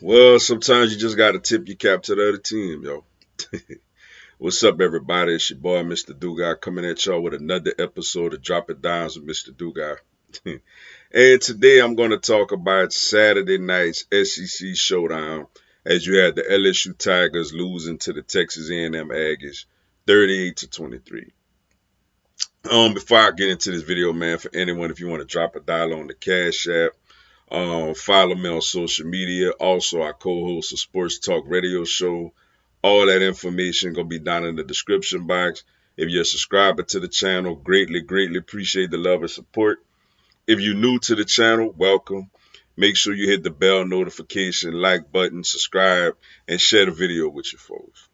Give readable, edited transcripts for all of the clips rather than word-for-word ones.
Well, sometimes you just got to tip your cap to the other team, yo. What's up, everybody? It's your boy, Mr. Dugai, coming at y'all with another episode of Drop It Downs with Mr. Dugai. And today I'm going to talk about Saturday night's SEC showdown as you had the LSU Tigers losing to the Texas A&M Aggies 38-23. Before I get into this video, man, for anyone, if you want to drop a dollar on the Cash App, follow me on social media. Also, I co-host a sports talk radio show. All that information gonna be down in the description box. If you're a subscriber to the channel, greatly appreciate the love and support. If you're new to the channel, welcome. Make sure you hit the bell notification, like button, subscribe, and share the video with your folks.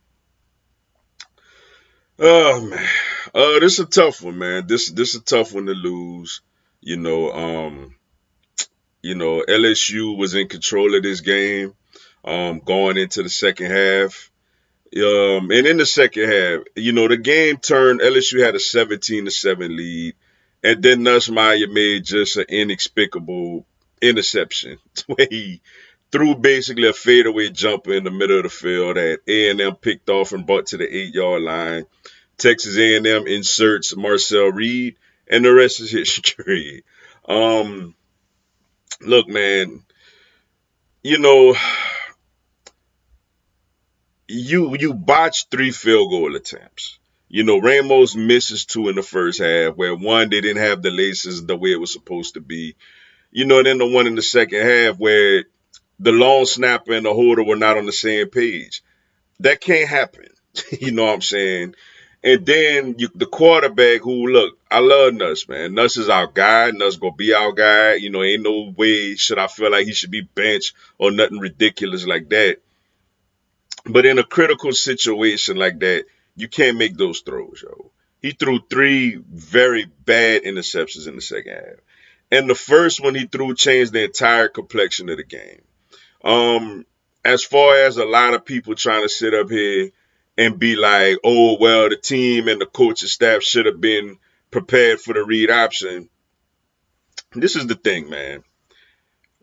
Oh man, this is a tough one, man. This is a tough one to lose. You know, um, LSU was in control of this game, going into the second half. And in the second half, the game turned. LSU had a 17-7 lead, and then Nussmeier made just an inexplicable interception where he threw basically a fadeaway jumper in the middle of the field that A&M picked off and brought to the 8-yard line. Texas A&M inserts Marcel Reed, and the rest is history. Um, Look, man, you know, you botched 3 field goal attempts. Ramos misses 2 in the first half, where one they didn't have the laces the way it was supposed to be. Then the one in the second half where the long snapper and the holder were not on the same page. That can't happen. You know what I'm saying? And then the quarterback who, look, I love Nuss, man. Nuss is our guy. Nuss gonna be our guy. Ain't no way should I feel like he should be benched or nothing ridiculous like that. But in a critical situation like that, you can't make those throws, yo. He threw 3 very bad interceptions in the second half. And the first one he threw changed the entire complexion of the game. Um, as far as a lot of people trying to sit up here and be like, oh, well, the team and the coaching staff should have been prepared for the read option. This is the thing, man.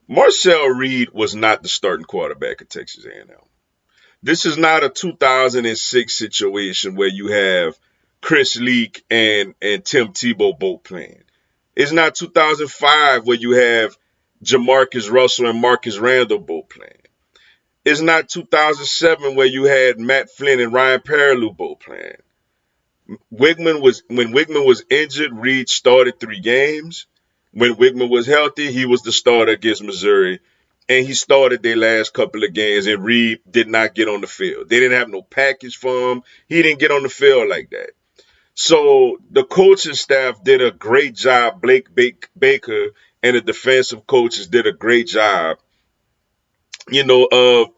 Marcel Reed was not the starting quarterback at Texas A&M. This is not a 2006 situation where you have Chris Leak and Tim Tebow both playing. It's not 2005 where you have Jamarcus Russell and Marcus Randall both playing. It's not 2007 where you had Matt Flynn and Ryan Perrilloux both playing. When Wigman was injured, Reed started 3 games. When Wigman was healthy, he was the starter against Missouri, and he started their last couple of games. And Reed did not get on the field. They didn't have no package for him. He didn't get on the field like that. So the coaching staff did a great job. Blake Baker and the defensive coaches did a great job, of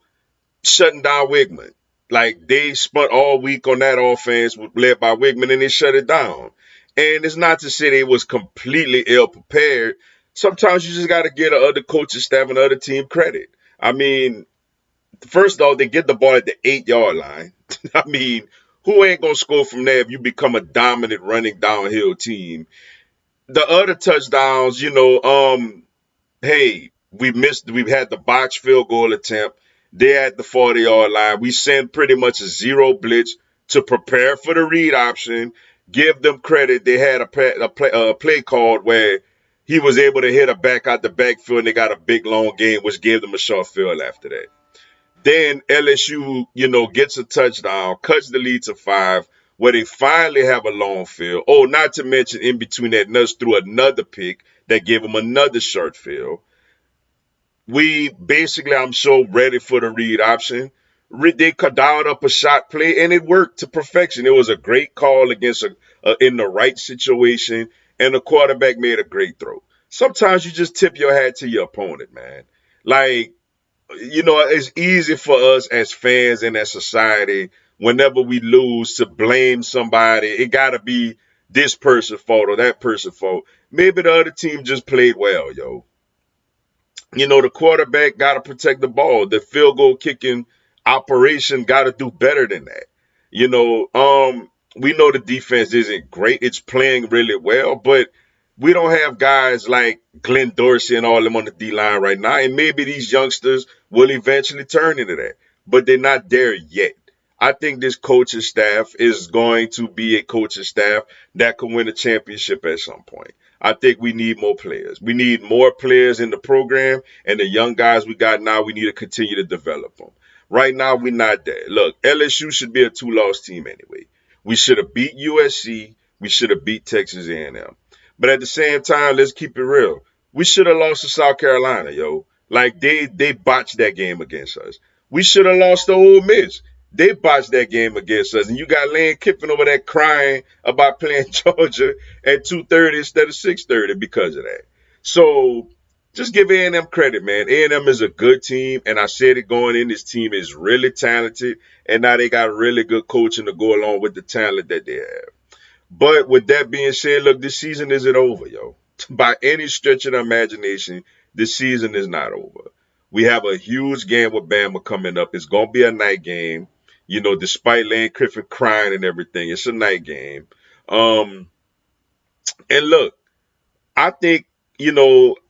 shutting down Wigman. Like they spent all week on that offense led by Wigman and they shut it down. And it's not to say they was completely ill prepared. Sometimes you just got to give the other coaching staff and the other team credit. I mean, first off, they get the ball at the 8-yard line. I mean, who ain't going to score from there if you become a dominant running downhill team? The other touchdowns, hey, we've had the botched field goal attempt. They're at the 40-yard line. We send pretty much a zero blitz to prepare for the read option. Give them credit. They had a play called where he was able to hit a back out the backfield and they got a big long game, which gave them a short field after that. Then LSU, gets a touchdown, cuts the lead to 5, where they finally have a long field. Oh, not to mention in between that, Nuss threw another pick that gave them another short field. We basically, I'm so ready for the read option. They dialed up a shot play and it worked to perfection. It was a great call against in the right situation, and the quarterback made a great throw. Sometimes you just tip your hat to your opponent, man. Like, it's easy for us as fans and as society, whenever we lose, to blame somebody. It got to be this person's fault or that person's fault. Maybe the other team just played well, yo. The quarterback got to protect the ball. The field goal kicking operation got to do better than that. We know the defense isn't great. It's playing really well, but We don't have guys like Glenn Dorsey and all them on the D line right now. And maybe these youngsters will eventually turn into that, but they're not there yet. I think this coaching staff is going to be a coaching staff that can win a championship at some point. I think we need more players. We need more players in the program, and the young guys we got now, we need to continue to develop them. Right now, we're not there. Look, LSU should be a two-loss team anyway. We should have beat USC. We should have beat Texas A&M. But at the same time, let's keep it real. We should have lost to South Carolina, yo. Like they botched that game against us. We should have lost to Ole Miss. They botched that game against us, and you got Lane Kiffin over there crying about playing Georgia at 2:30 instead of 6:30 because of that. So just give A&M credit, man. A&M is a good team, and I said it going in. This team is really talented, and now they got really good coaching to go along with the talent that they have. But with that being said, look, this season isn't over, yo. By any stretch of the imagination, this season is not over. We have a huge game with Bama coming up. It's going to be a night game. You know, despite Lane Kiffin crying and everything, it's a night game. Um, and look, I think,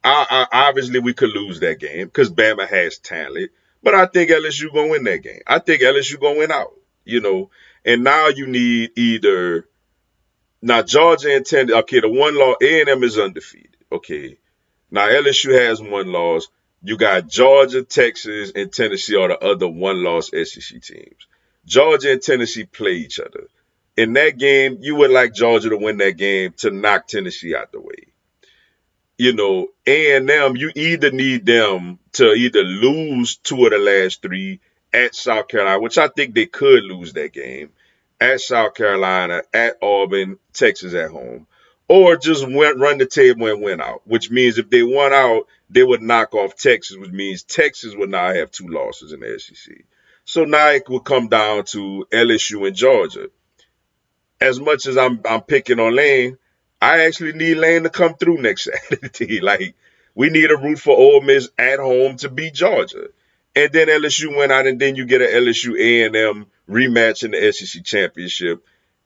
obviously we could lose that game because Bama has talent. But I think LSU going to win that game. I think LSU going to win out, you know. And now you need either now Georgia and Tennessee. Okay, the one loss A&M is undefeated. Okay, now LSU has one loss. You got Georgia, Texas, and Tennessee are the other one-loss SEC teams. Georgia and Tennessee play each other. In that game, you would like Georgia to win that game to knock Tennessee out the way. A&M, you either need them to either lose two of the last three at South Carolina, which I think they could lose that game, at South Carolina, at Auburn, Texas at home, or just run the table and win out, which means if they won out, they would knock off Texas, which means Texas would now have two losses in the SEC. So now it would come down to LSU and Georgia. As much as I'm picking on Lane, I actually need Lane to come through next Saturday. Like we need a root for Ole Miss at home to beat Georgia, and then LSU went out, and then you get an LSU A&M rematch in the SEC championship,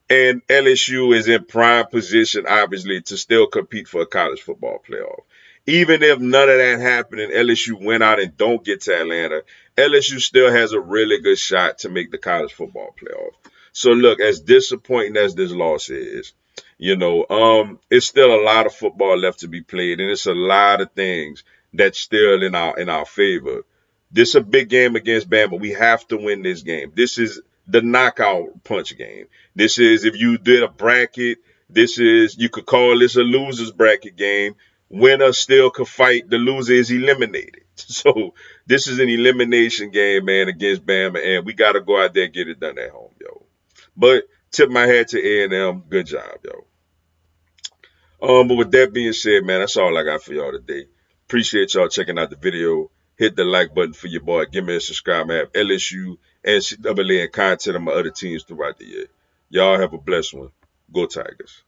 and LSU is in prime position, obviously, to still compete for a college football playoff. Even if none of that happened and LSU went out and don't get to Atlanta, LSU still has a really good shot to make the college football playoff. So look, as disappointing as this loss is, it's still a lot of football left to be played, and it's a lot of things that's still in our favor. This is a big game against Bama. We have to win this game. This is the knockout punch game. This is if you did a bracket. You could call this a losers bracket game. Winner still could fight. The loser is eliminated. So this is an elimination game, man, against Bama, and we got to go out there and get it done at home, yo. But tip my hat to A&M. Good job, yo. But with that being said, man, that's all I got for y'all today. Appreciate y'all checking out the video. Hit the like button for your boy. Give me a subscribe. I have LSU, NCAA, and content on my other teams throughout the year. Y'all have a blessed one. Go Tigers.